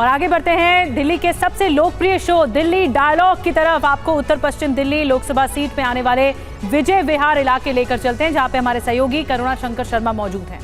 और आगे बढ़ते हैं दिल्ली के सबसे लोकप्रिय शो दिल्ली डायलॉग की तरफ। आपको उत्तर पश्चिम दिल्ली लोकसभा सीट में आने वाले विजय विहार इलाके लेकर चलते हैं, जहां पे हमारे सहयोगी करुणा शंकर शर्मा मौजूद हैं।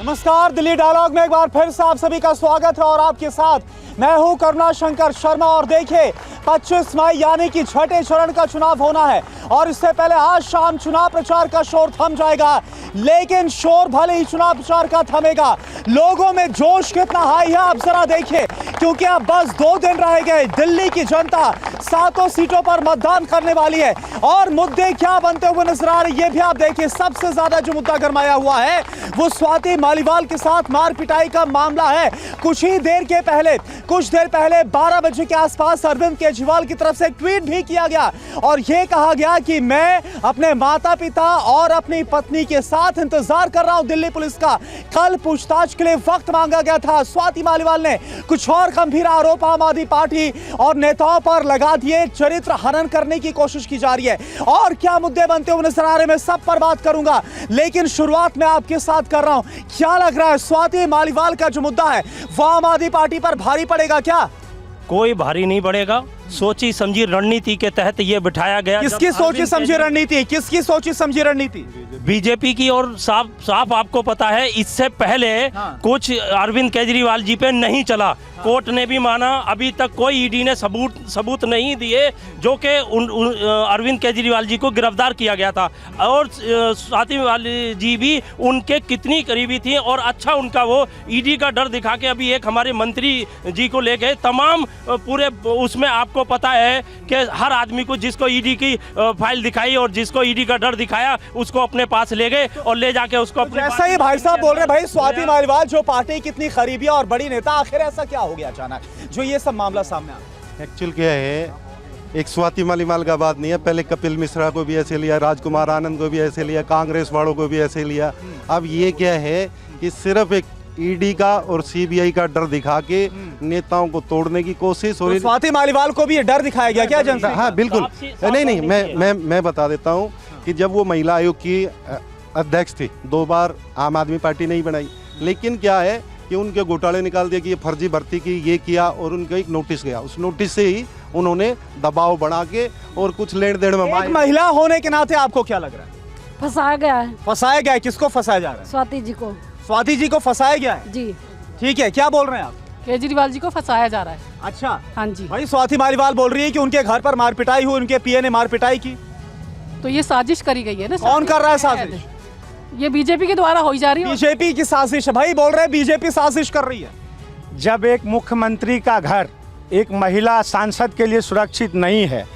नमस्कार, दिल्ली डायलॉग में एक बार फिर से आप सभी का स्वागत है और आपके साथ मैं हूं करुणा शंकर शर्मा। और देखिए 25 मई यानी कि छठे चरण का चुनाव होना है और इससे पहले आज शाम चुनाव प्रचार का शोर थम जाएगा, लेकिन शोर भले ही चुनाव प्रचार का थमेगा, लोगों में जोश कितना हाई है आप जरा देखिए, क्योंकि अब बस 2 दिन रह गए। दिल्ली की जनता 7 सीटों पर मतदान करने वाली है और मुद्दे क्या बनते हुए नजर आ रहे हैं ये भी आप देखिए। सबसे ज्यादा जो मुद्दा गरमाया हुआ है वो स्वाति मालीवाल के साथ मार पिटाई का मामला है। कुछ देर पहले 12 बजे के आसपास अरविंद केजरीवाल की तरफ से एक ट्वीट भी किया गया और यह कहा गया कि मैं अपने माता पिता और अपनी पत्नी के साथ इंतजार कर रहा हूं दिल्ली पुलिस का। कल पूछताछ के लिए वक्त मांगा गया था। स्वाति मालीवाल ने कुछ और गंभीर आरोप आम आदमी पार्टी और नेताओं पर लगा दिए। चरित्र हनन करने की कोशिश की जा रही है और क्या मुद्दे बनते हुए नजर आ रहे हैं, मैं सब पर बात करूंगा, लेकिन शुरुआत में आपके साथ कर रहा हूं। क्या लग रहा है स्वाति मालीवाल का जो मुद्दा है वो आम आदमी पार्टी पर भारी पड़ेगा क्या? कोई भारी नहीं पड़ेगा। सोची समझी रणनीति के तहत ये बिठाया गया। किसकी सोची समझी रणनीति? किसकी सोची समझी रणनीति? बीजेपी की। और साफ आपको पता है इससे पहले कुछ अरविंद केजरीवाल जी पे नहीं चला, कोर्ट ने भी माना। अभी तक कोई ईडी ने सबूत नहीं दिए जो कि अरविंद केजरीवाल जी को गिरफ्तार किया गया था। और स्वाति मालीवाल जी भी उनके कितनी करीबी थी और अच्छा उनका वो ईडी का डर दिखा के अभी एक हमारे मंत्री जी को ले गए। तमाम पूरे उसमें आपको पता है कि हर आदमी को जिसको ईडी की फाइल दिखाई और जिसको ईडी का डर दिखाया उसको अपने पास ले गए और ले जाके उसको अपने ऐसा ही भाई साहब बोल रहे भाई स्वाति मालीवाल जो पार्टी कितनी करीबी और बड़ी नेता, आखिर ऐसा क्या हो गया अचानक जो ये सब मामला सामने आया? एक्चुअल क्या है, एक स्वाति मालीवाल का बात नहीं है, पहले कपिल मिश्रा को भी ऐसे लिया, राजकुमार आनंद को भी ऐसे लिया, कांग्रेस वालों को भी ऐसे लिया। अब ये क्या है कि सिर्फ एक ईडी का और सीबीआई का डर दिखा के नेताओं को तोड़ने की कोशिश हो रही। स्वाति मालीवाल को भी ये डर दिखाया गया क्या जनता? हाँ बिल्कुल। नहीं, मैं बता देता हूँ कि जब वो महिला आयोग की अध्यक्ष थी 2 बार आम आदमी पार्टी नहीं बनाई, लेकिन क्या है कि उनके घोटाले निकाल दिए कि ये फर्जी भर्ती की, ये किया, और उनका एक नोटिस गया। उस नोटिस से ही उन्होंने दबाव बढ़ा के और कुछ लेन देन में एक महिला होने के नाते आपको क्या लग रहा है? फंसाया गया है। फंसाया गया है? किसको फंसाया जा रहा है? स्वाति जी को। स्वाति जी को फंसाया गया है जी। ठीक है, क्या बोल रहे हैं आप? केजरीवाल जी को फंसाया जा रहा है। अच्छा, हाँ जी। भाई स्वाति मालीवाल बोल रही है कि उनके घर पर मारपिटाई हुई, उनके पीए ने मारपिटाई की। तो ये साजिश करी गई है ना। कौन कर रहा है साजिश? ये बीजेपी के द्वारा हो जा रही है। बीजेपी की साजिश है भाई, बोल रहे हैं बीजेपी साजिश कर रही है। जब एक मुख्यमंत्री का घर एक महिला सांसद के लिए सुरक्षित नहीं है,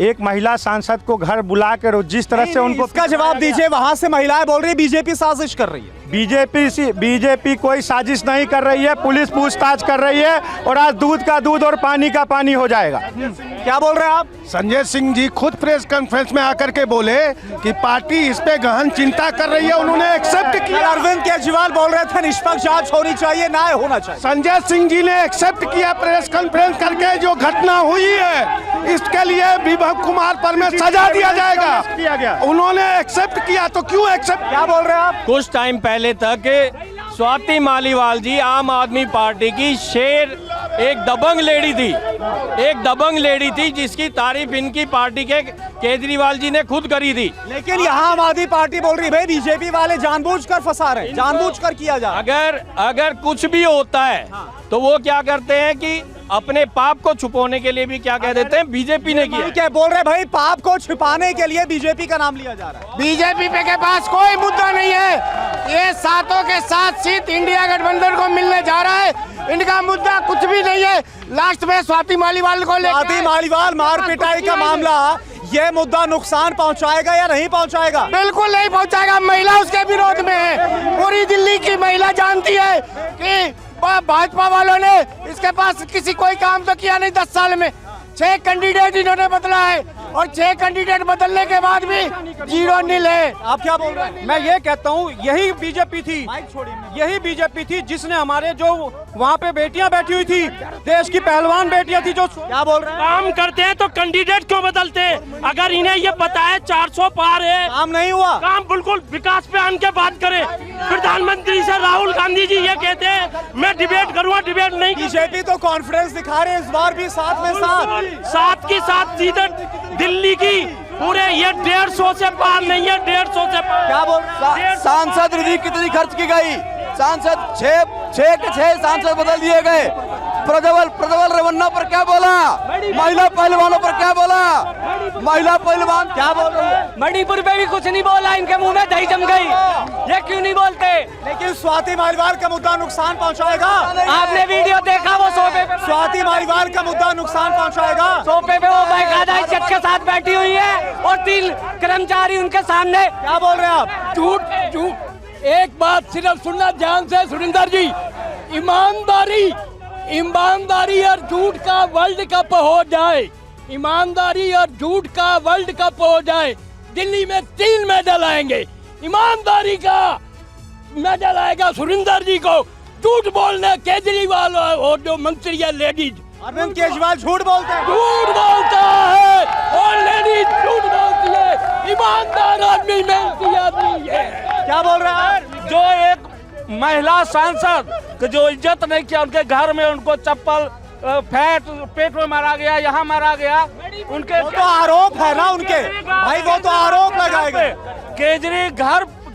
एक महिला सांसद को घर बुला कर जिस तरह से उनको, इसका जवाब दीजिए। वहां से महिलाएं बोल रही है बीजेपी साजिश कर रही है। बीजेपी कोई साजिश नहीं कर रही है, पुलिस पूछताछ कर रही है और आज दूध का दूध और पानी का पानी हो जाएगा। क्या बोल रहे हैं आप? संजय सिंह जी खुद प्रेस कॉन्फ्रेंस में आकर के बोले कि पार्टी इस पे गहन चिंता कर रही है, उन्होंने एक्सेप्ट किया। अरविंद केजरीवाल बोल रहे थे निष्पक्ष जांच होनी चाहिए, न्याय होना चाहिए। संजय सिंह जी ने एक्सेप्ट किया प्रेस कॉन्फ्रेंस करके, जो घटना हुई है इसके लिए विभव कुमार पर में सजा दिया जाएगा। उन्होंने एक्सेप्ट किया, तो क्यों एक्सेप्ट? क्या बोल रहे हैं आप? कुछ टाइम पहले तक स्वाति मालीवाल जी आम आदमी पार्टी की शेर, एक दबंग लेडी थी जिसकी तारीफ इनकी पार्टी के केजरीवाल जी ने खुद करी थी। लेकिन यहाँ आम आदमी पार्टी बोल रही भाई बीजेपी वाले जानबूझकर फंसा रहे हैं, जानबूझकर किया जा रहा है। अगर कुछ भी होता है तो वो क्या करते हैं कि अपने पाप को छुपाने के लिए भी क्या कह देते हैं बीजेपी ने किया। क्या बोल रहे भाई, पाप को छुपाने के लिए बीजेपी का नाम लिया जा रहा है। बीजेपी के पास कोई मुद्दा नहीं है, ये 7 के 7 सीट इंडिया गठबंधन को मिलने जा रहा है, इनका मुद्दा कुछ भी नहीं है। लास्ट में स्वाति मालीवाल को स्वाति मालीवाल मार पिटाई का मामला, ये मुद्दा नुकसान पहुंचाएगा या नहीं पहुंचाएगा? बिल्कुल नहीं पहुंचाएगा। महिला उसके विरोध में है, पूरी दिल्ली की महिला जानती है कि भाजपा वालों ने इसके पास कोई काम तो किया नहीं 10 साल में। 6 कैंडिडेट इन्होंने बदला है, और 6 कैंडिडेट बदलने के बाद भी 0-0 है। आप क्या बोल रहे हैं? मैं ये कहता हूँ यही बीजेपी थी, यही बीजेपी थी जिसने हमारे जो वहाँ पे बेटियां बैठी हुई थी, देश की पहलवान बेटियां थी, जो क्या बोल रहे हैं? काम करते हैं तो कैंडिडेट क्यों बदलते हैं? अगर इन्हें ये पता है 400 पार है, काम नहीं हुआ। काम बिल्कुल विकास पे आन के बात करें। प्रधानमंत्री से राहुल गांधी जी ये कहते हैं मैं डिबेट करूंगा, डिबेट नहीं। बीजेपी तो कॉन्फिडेंस दिखा रहे हैं इस बार भी साथ में साथ की साथ सीधे दिल्ली की पूरे ये 150 से पार नहीं है, 150 से पार। क्या बोल रहे हैं? सांसद निधि कितनी खर्च की गई? सांसद 6 के 6 सांसद बदल दिए गए। प्रज्वल रेवन्ना पर क्या बोला? महिला पहलवानों पर क्या बोला? महिला पहलवान क्या बोल रहे हैं? मणिपुर पे भी कुछ नहीं बोला, इनके मुंह में दही जम गई। ये क्यों नहीं बोलते? लेकिन स्वाति मालीवाल का मुद्दा नुकसान पहुंचाएगा। आपने वीडियो देखा वो सोफे पे? स्वाति मालीवाल का मुद्दा नुकसान पहुंचाएगा। सोफे पे वो बाकायदा इज्जत के साथ बैठी हुई है और 3 कर्मचारी उनके सामने। क्या बोल रहे हैं आप? झूठ। एक बात सिर्फ सुनना ध्यान से सुरिंदर जी, ईमानदारी और झूठ का वर्ल्ड कप हो जाए, ईमानदारी और झूठ का वर्ल्ड कप हो जाए, दिल्ली में 3 मेडल आएंगे। ईमानदारी का मेडल आएगा सुरिंदर जी को, झूठ बोलने केजरीवाल और जो मंत्री है लेडीज, अरविंद केजरीवाल झूठ बोलते हैं। झूठ बोलता है और लेडीज झूठ बोलती है। ईमानदार आदमी मेहनती आदमी है। क्या बोल रहे हैं? जो एक महिला सांसद की जो इज्जत नहीं किया, उनके घर में उनको चप्पल पेट में मारा गया, यहाँ मारा गया, उनके वो तो आरोप है ना उनके भाई, वो तो आरोप लगाए गए।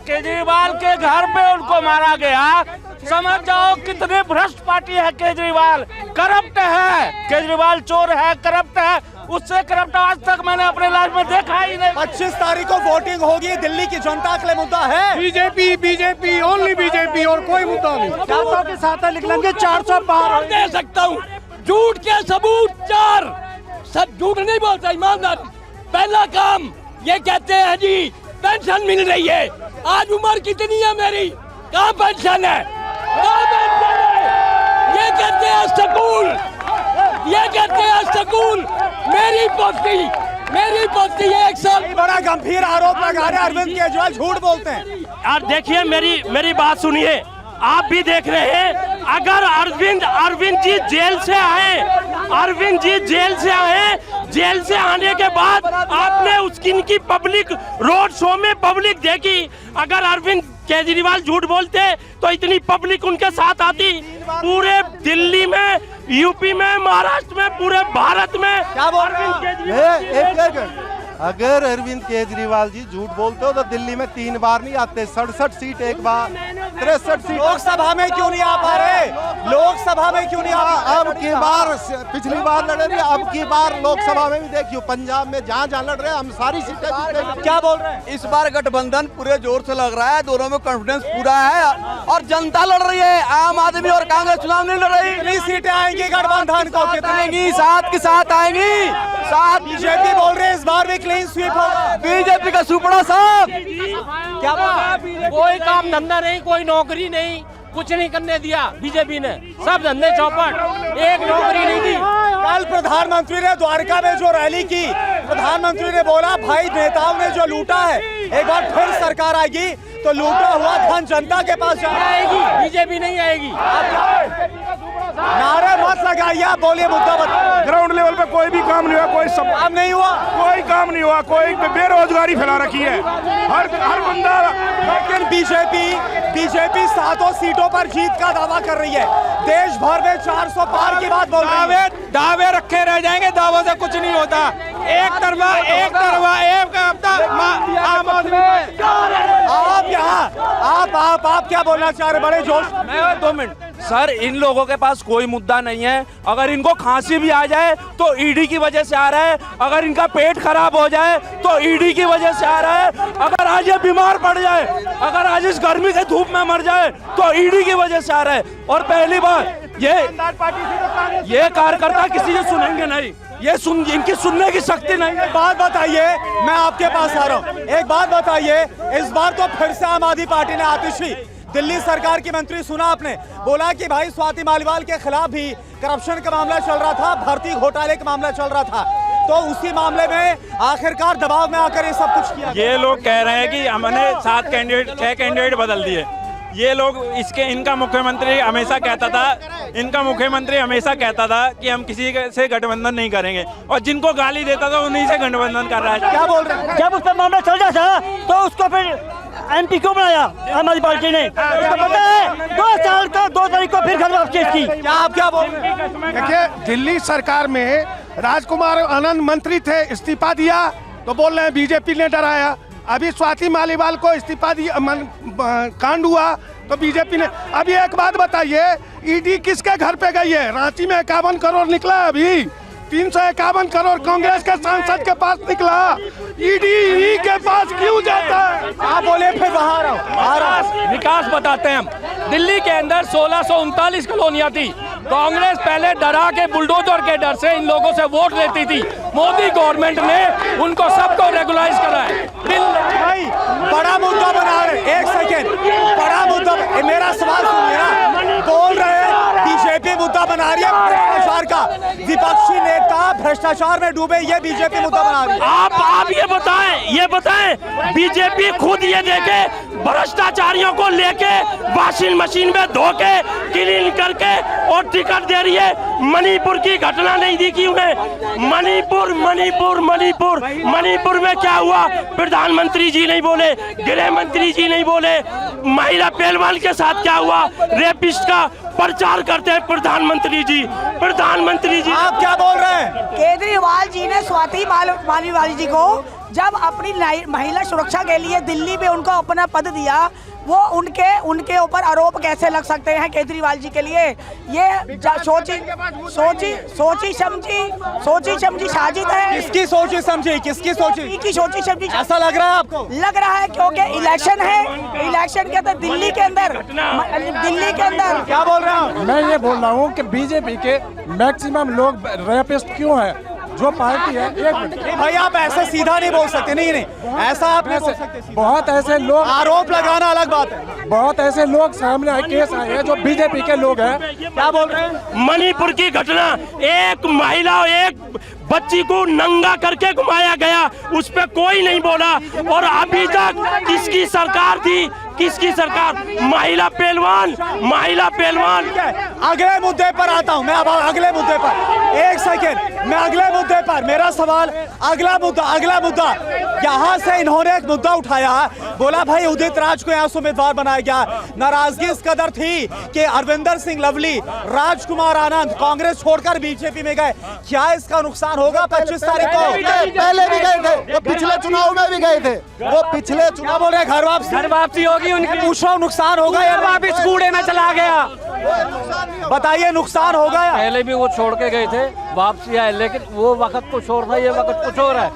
केजरीवाल के घर पे उनको मारा गया। समझ जाओ कितने भ्रष्ट पार्टी है केजरीवाल, करप्ट है केजरीवाल, चोर है, करप्ट है। उससे करप्ट आज तक मैंने अपने लाइफ में देखा ही नहीं। 25 तारीख को वोटिंग होगी, दिल्ली की जनता के लिए मुद्दा है बीजेपी ओनली बीजेपी और कोई मुद्दा नहीं। जनता के साथ लिख लेंगे 400 पार। दे सकता हूँ झूठ के सबूत 4। सब झूठ नहीं बोलता, ईमानदार। पहला काम ये कहते हैं जी पेंशन मिल रही है। आज उम्र कितनी है मेरी, कहाँ पेंशन है? कहाँ पेंशन है? ये कहते हैं स्कूल, ये कहते हैं स्कूल। मेरी पोती 1 साल। बड़ा गंभीर आरोप लगा रहे हैं अरविंद केजरीवाल, झूठ बोलते हैं। यार देखिए मेरी बात सुनिए, आप भी देख रहे हैं। अगर अरविंद जी जेल से आए, जेल से आने के बाद आपने इनकी पब्लिक रोड शो में पब्लिक देखी। अगर अरविंद केजरीवाल झूठ बोलते तो इतनी पब्लिक उनके साथ आती। पूरे दिल्ली में, यूपी में, महाराष्ट्र में, पूरे भारत में। क्या बोल रहे हैं? अगर अरविंद केजरीवाल जी झूठ बोलते हो तो दिल्ली में 3 बार नहीं आते, 67 सीट एक बार, 63 सीट। लोकसभा में क्यों नहीं आ पा रहे? लोकसभा में क्यों नहीं आ पा रहे? अब की बार, पिछली बार लड़े रहे, अब की बार लोकसभा में भी देखियो, पंजाब में जहाँ लड़ रहे हैं हम सारी सीटें जीतेंगे। क्या बोल रहे हैं? इस बार गठबंधन पूरे जोर से लग रहा है, दोनों में कॉन्फिडेंस पूरा है और जनता लड़ रही है। आम आदमी और कांग्रेस चुनाव नहीं लड़ रही। कितनी सीटें आएंगी गठबंधन को? कितनी? 7 की 7 आएंगी। 7 बीजेपी बोल रहे हैं इस बार भी क्लीन स्वीप होगा। बीजेपी का सुपड़ा साहब। क्या बोल रहे हैं? कोई काम धंधा नहीं, कोई नौकरी नहीं, कुछ नहीं करने दिया बीजेपी ने। सब धंधे चौपट, एक नौकरी नहीं दी। कल प्रधानमंत्री ने द्वारका में जो रैली की, प्रधानमंत्री ने बोला भाई नेताओं ने जो लूटा है, एक बार फिर सरकार आएगी तो लूटा हुआ धन जनता के पास आएगी, बीजेपी नहीं आएगी। नारे मत लगाइए, आप बोलिए, मुद्दा बताइए। ग्राउंड लेवल पे कोई भी काम नहीं हुआ, काम नहीं हुआ, कोई काम नहीं हुआ, कोई बेरोजगारी फैला रखी है हर बंदा। लेकिन बीजेपी 7 सीटों पर जीत का दावा कर रही है। देश भर में 400 पार की बात बोल रही है। दावे रखे रह जाएंगे, दावों से कुछ नहीं होता। एक तरफा आम आदमी। आप क्या बोलना चाह रहे? बड़े जोश। मैं 2 मिनट सर, इन लोगों के पास कोई मुद्दा नहीं है। अगर इनको खांसी भी आ जाए तो ईडी की वजह से आ रहा है, अगर इनका पेट खराब हो जाए तो ईडी की वजह से आ रहा है, अगर आज ये बीमार पड़ जाए, अगर आज इस गर्मी के धूप में मर जाए तो ईडी की वजह से आ रहा है। और पहली बार ये कार्यकर्ता किसी से सुनेंगे नहीं, इनकी सुनने की शक्ति नहीं है। बात बताइए, मैं आपके पास आ रहा हूँ। एक बात बताइए, इस बार तो फिर से आम आदमी पार्टी ने आतिशी दिल्ली सरकार की मंत्री सुना आपने, बोला कि भाई स्वाति मालीवाल के खिलाफ भी करप्शन का मामला चल रहा था, भर्ती घोटाले का मामला चल रहा था, तो उसी मामले में आखिरकार दबाव में आकर ये सब कुछ किया। ये लोग कह रहे हैं कि हमने 6 कैंडिडेट बदल दिए। ये लोग इनका मुख्यमंत्री हमेशा कहता था कि हम किसी से गठबंधन नहीं करेंगे, और जिनको गाली देता था उन्हीं से गठबंधन कर रहा है। क्या बोल रहे हैं? जब उस पर मामला चल रहा था तो उसको फिर MP क्यों बनाया हमारी पार्टी ने? उसको पता है 2 साल का 2 तारीख को फिर घर वापसी की। क्या आप क्या बोल रहे हैं? देखिए, दिल्ली सरकार में राजकुमार आनंद मंत्री थे, इस्तीफा दिया तो बोल रहे हैं बीजेपी ने डराया। अभी स्वाति मालीवाल को इस्तीफा दिया, कांड हुआ तो बीजेपी ने। अभी एक बात बताइए, ईडी किसके घर पे गई है? रांची में 51 करोड़ निकला, अभी 351 करोड़ कांग्रेस के सांसद के पास निकला। ईडी के पास क्यों जाता है? आप बोले फिर बाहर आओ। विकास बताते हैं हम। दिल्ली के अंदर 1639 कॉलोनियां थी। कांग्रेस पहले डरा के बुलडोजर के डर से इन लोगों से वोट लेती थी। मोदी गवर्नमेंट ने उनको सबको रेगुलाइज करा है। भाई बड़ा मुद्दा बना रहे, एक सेकेंड, बड़ा मुद्दा, मेरा सवाल सुनिए ना। बोल रहे हैं बीजेपी मुद्दा बना रही है भ्रष्टाचार का, विपक्षी नेता भ्रष्टाचार में डूबे, ये बीजेपी मुद्दा बना रही है। आप ये बताएं बीजेपी खुद ये देखे भ्रष्टाचारियों को लेके वॉशिंग मशीन में धो के क्लीन करके और टिकट दे रही है। मणिपुर की घटना नहीं दिखी उन्हें। मणिपुर में क्या हुआ? प्रधानमंत्री जी नहीं बोले, गृह मंत्री जी नहीं बोले। महिला पहलवान के साथ क्या हुआ? रेपिस्ट का प्रचार करते हैं प्रधानमंत्री जी। आप क्या बोल रहे हैं? केजरीवाल जी ने स्वाति मालीवाल जी को जब अपनी महिला सुरक्षा के लिए दिल्ली में उनको अपना पद दिया, वो उनके ऊपर आरोप कैसे लग सकते हैं केजरीवाल जी के लिए? ये सोची समझी साजिश है। किसकी सोची समझी? की सोची समझी ऐसा लग रहा है आपको? लग रहा है, क्योंकि इलेक्शन है। इलेक्शन के अंदर दिल्ली के अंदर क्या बोल रहे हैं? मैं ये बोल रहा हूँ कि बीजेपी के मैक्सिमम लोग रेपिस्ट क्यों है? जो पार्टी है, एक मिनट भाई आप ऐसे सीधा नहीं बोल सकते। नहीं ऐसा आप नहीं बोल सकते। बहुत ऐसे लोग, आरोप लगाना अलग बात है। बहुत ऐसे लोग सामने आए, केस आए हैं जो बीजेपी के लोग हैं। क्या बोल रहे हैं? मणिपुर की घटना, एक महिला एक बच्ची को नंगा करके घुमाया गया, उस पे कोई नहीं बोला। और अभी तक किसकी सरकार थी? महिला पहलवान। अगले मुद्दे पर आता हूं मैं। अब अगले मुद्दे पर, एक सेकेंड, मैं अगले मुद्दे पर, मेरा सवाल अगला मुद्दा। यहाँ से इन्होंने एक मुद्दा उठाया, बोला भाई उदित राज को यहाँ से उम्मीदवार बनाया गया। नाराजगी इस कदर थी कि अरविंदर सिंह लवली, राजकुमार आनंद कांग्रेस छोड़कर बीजेपी में गए। क्या इसका नुकसान होगा 25 तारीख को? पहले भी गए थे, वो पिछले चुनाव में भी गए थे। वो पिछले चुनाव बोल रहे घर वापसी होगी उनकी। पूछो नुकसान होगा या वापिस कूड़े में चला गया? बताइए नुकसान होगा या? पहले भी वो छोड़ के गए थे, वापसी आए, लेकिन वो वक्त कुछ और था, ये वक्त कुछ और है।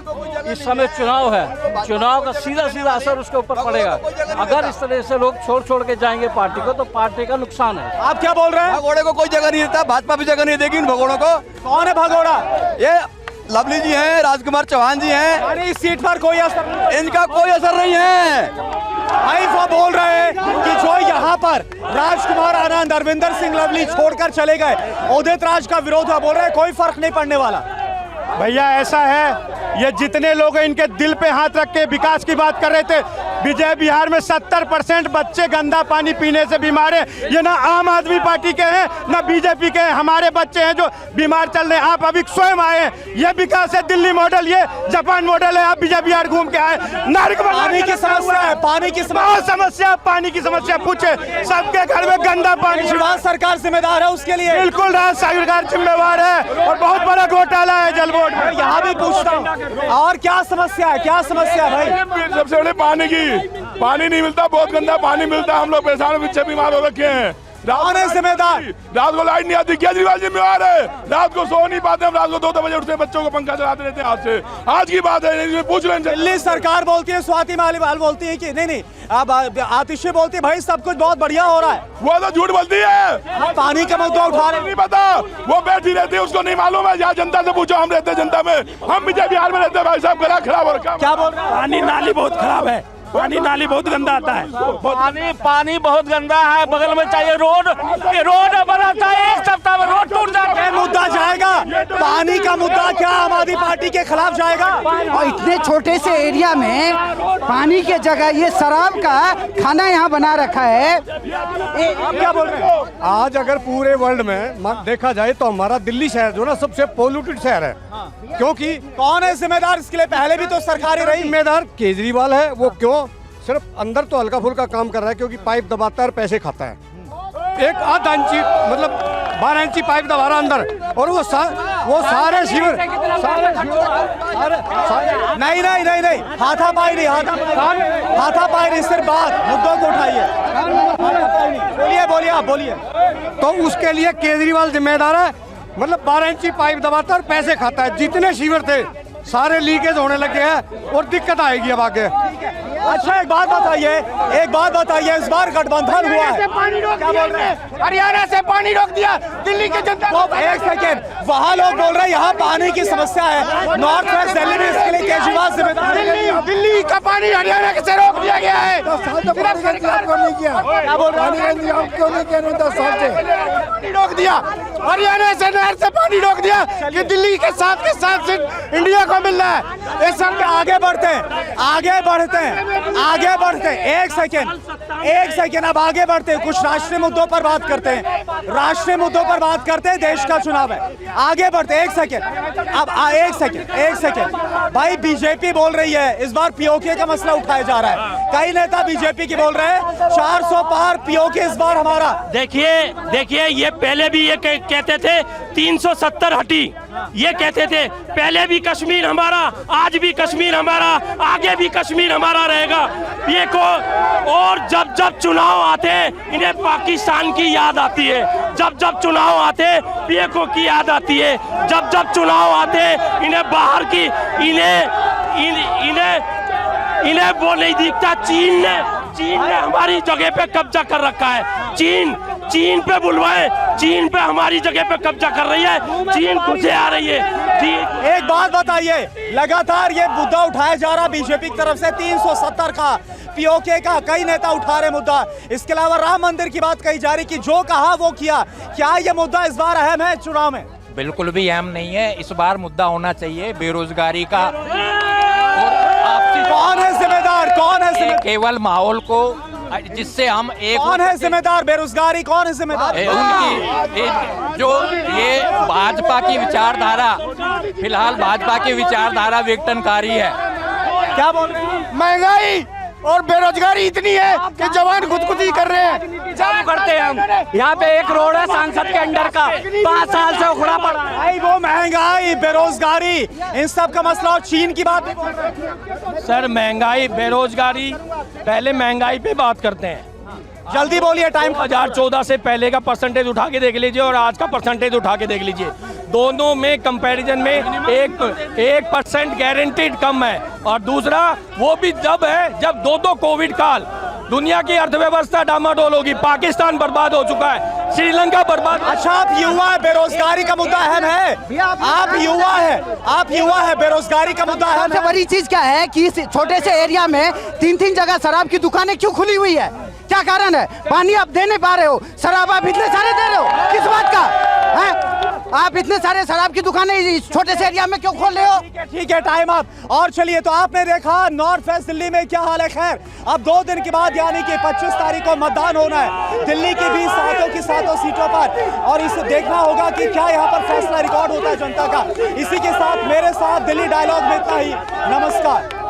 इस समय चुनाव है, चुनाव का सीधा असर उसके ऊपर पड़ेगा। अगर इस तरह से लोग छोड़ के जाएंगे पार्टी को, तो पार्टी का नुकसान है। आप क्या बोल रहे हैं? भगोड़े को कोई जगह नहीं देता, भाजपा भी जगह नहीं देगी इन भगोड़ों को। कौन है भगोड़ा? ये लवली जी हैं, राजकुमार चौहान जी हैं। यानी इस सीट पर कोई असर, इनका कोई असर नहीं है। भाई वो बोल रहे हैं कि जो यहाँ पर राजकुमार आनंद, अरविंदर सिंह लवली छोड़कर चले गए, उदित राज का विरोध हुआ, बोल रहे हैं कोई फर्क नहीं पड़ने वाला। भैया ऐसा है, ये जितने लोग हैं इनके दिल पे हाथ रख के विकास की बात कर रहे थे। विजय बिहार में 70% बच्चे गंदा पानी पीने से बीमार हैं। ये ना आम आदमी पार्टी के हैं ना बीजेपी के हैं, हमारे बच्चे हैं जो बीमार चल रहे हैं। आप अभी स्वयं आए हैं, ये विकास है दिल्ली मॉडल, ये जापान मॉडल है। आप विजय बिहार घूम के आए, पानी की समस्या है, पानी की समस्या पूछे, सबके घर में गंदा पानी। शिवराज सरकार जिम्मेदार है उसके लिए? बिल्कुल राज्य सरकार जिम्मेवार है, और बहुत बड़ा घोटाला है जल बोर्ड। यहाँ भी पूछता हूँ, और क्या समस्या है? भाई सबसे बड़े पानी नहीं मिलता, बहुत गंदा पानी मिलता है। हम लोग परेशान, बच्चे बीमार हो रखे हैं। कौन है जिम्मेदार? रात को लाइट नहीं आती, केजरीवाल जिम्मेवार है। रात को सो नहीं पाते हम, रात को 2 बजे उठते हैं, बच्चों को पंखा चलाते रहते हैं हाथ से। आज की बात है, पूछ लें। दिल्ली सरकार बोलती है, स्वाति मालीवाल बोलती है कि नहीं, अब आतिशी बोलती है भाई सब कुछ बहुत बढ़िया हो रहा है। वो तो झूठ बोलती है। पानी का मुद्दा उठा रहे, नहीं पता, वो बैठी रहती है, उसको नहीं मालूम है। यहाँ जनता से पूछो, हम रहते हैं जनता में, हम विजय बिहार में रहते हैं। भाई साहब गला खराब हो रखा है। क्या बोल रहे हैं? पानी नाली बहुत खराब है, पानी नाली बहुत गंदा आता है, पानी बहुत गंदा है। बगल में चाहिए रोड बनाता है, एक सप्ताह में रोड टूट जाता है। मुद्दा जाएगा, पानी का मुद्दा क्या आम आदमी पार्टी के खिलाफ जाएगा? और इतने छोटे से एरिया में पानी के जगह ये शराब का खाना यहाँ बना रखा है। आप क्या बोल रहे हैं? आज अगर पूरे वर्ल्ड में देखा जाए तो हमारा दिल्ली शहर जो ना सबसे पोल्यूटेड शहर है, क्योंकि कौन है जिम्मेदार इसके लिए? पहले भी तो सरकारी रही। जिम्मेदार केजरीवाल है। वो क्यों? सिर्फ अंदर तो हल्का फुल्का काम कर रहा है, क्योंकि पाइप दबाता है और पैसे खाता है। एक आधा इंची मतलब 12 इंची पाइप दबा रहा अंदर, और वो सारे शिविर नहीं, हाथापाई नहीं, हाथापाई नहीं, सिर्फ बात मुद्दों को उठाइए। बोलिए आप बोलिए। तो उसके लिए केजरीवाल जिम्मेदार है। मतलब 12 इंची पाइप दबाता है और पैसे खाता है। जितने शिविर थे सारे लीकेज होने लगे हैं और दिक्कत आएगी अब आगे। अच्छा एक बात बताइए, इस बार गठबंधन हुआ है, क्या बोल रहे हैं? हरियाणा से पानी रोक दिया दिल्ली के जनता। तो एक सेकेंड, वहाँ लोग बोल रहे हैं यहाँ पानी की समस्या है, नॉर्थ वेस्ट दिल्ली में इसके लिए केजरीवाल जिम्मेदार है। दिल्ली का पानी हरियाणा से रोक दिया गया है। क्या बोल रहे हैं? क्यों नहीं कह रहे? 10 साल से पानी रोक दिया, हरियाणा से नहर से पानी रोक दिया कि दिल्ली के साथ इंडिया को मिल रहा है। इस सब आगे बढ़ते हैं। एक सेकेंड, अब आगे बढ़ते हैं। कुछ राष्ट्रीय मुद्दों पर बात करते हैं। देश का चुनाव है, आगे बढ़ते हैं। एक सेकेंड भाई, बीजेपी बोल रही है इस बार पीओके का मसला उठाया जा रहा है। कई नेता बीजेपी की बोल रहे हैं 400 पार पीओके इस बार हमारा। देखिए ये पहले भी ये कहते थे 370 हटी, ये कहते थे पहले भी कश्मीर हमारा, आज भी कश्मीर हमारा, आगे भी कश्मीर हमारा रहेगा। ये को और जब चुनाव आते हैं इन्हें पाकिस्तान की याद आती है। जब चुनाव आते हैं पीएको की याद आती है। जब चुनाव आते हैं इन्हें बाहर की इन्हें वो नहीं दिखता। चीन ने हमारी जगह पे कब्जा कर रखा है। चीन पे बुलवाए, चीन पे हमारी जगह पे कब्जा कर रही है। चीन घुसे आ रही है। एक बात बताइए, लगातार ये मुद्दा उठाया जा रहा बीजेपी की तरफ से 370 का, पीओके का, कई नेता उठा रहे मुद्दा। इसके अलावा राम मंदिर की बात कही जा रही कि जो कहा वो किया। क्या ये मुद्दा इस बार अहम है चुनाव में? बिल्कुल भी अहम नहीं है। इस बार मुद्दा होना चाहिए बेरोजगारी का। और कौन है जिम्मेदार? केवल माहौल को जिससे हम एक कौन है जिम्मेदार? बेरोजगारी कौन है जिम्मेदार? उनकी जो ये भाजपा की विचारधारा, फिलहाल भाजपा की विचारधारा विघटनकारी है। क्या बोल रहे हैं? महंगाई और बेरोजगारी इतनी है कि जवान खुदकुशी कर रहे हैं। चालू करते हैं हम। यहाँ पे एक रोड है सांसद के अंडर का, 5 साल से उखड़ा पड़ा है। भाई वो महंगाई, बेरोजगारी, इन सब का मसला। और चीन की बात नहीं बोल रहे सर, महंगाई बेरोजगारी, पहले महंगाई पे बात करते हैं। जल्दी बोलिए, टाइम। 2014 से पहले का परसेंटेज उठा के देख लीजिए और आज का परसेंटेज उठा के देख लीजिए। दोनों में कंपैरिजन में 1% गारंटीड कम है। और दूसरा वो भी जब है जब दो कोविड काल, दुनिया की अर्थव्यवस्था डामाडोल होगी। पाकिस्तान बर्बाद हो चुका है, श्रीलंका बर्बाद। अच्छा, आप युवा है, बेरोजगारी का मुद्दा अहम है। आप युवा है, बेरोजगारी का मुद्दा अहम है। सबसे बड़ी चीज क्या है कि इस छोटे से एरिया में 3 जगह शराब की दुकानें क्यों खुली हुई है? क्या कारण है? पानी आप दे नहीं पा रहे हो, शराब आप इतने सारे दे रहे हो, किस बात का है? आप इतने सारे शराब की दुकानें इस छोटे से एरिया में क्यों खोल रहे हो? ठीक है, टाइम अप। और चलिए, तो आपने देखा नॉर्थ वेस्ट दिल्ली में क्या हाल है। खैर, अब 2 दिन के बाद यानी कि 25 तारीख को मतदान होना है दिल्ली की भी 7 सीटों पर, और इसे देखना होगा कि क्या यहाँ पर फैसला रिकॉर्ड होता है जनता का। इसी के साथ मेरे साथ दिल्ली डायलॉग में इतना ही। नमस्कार।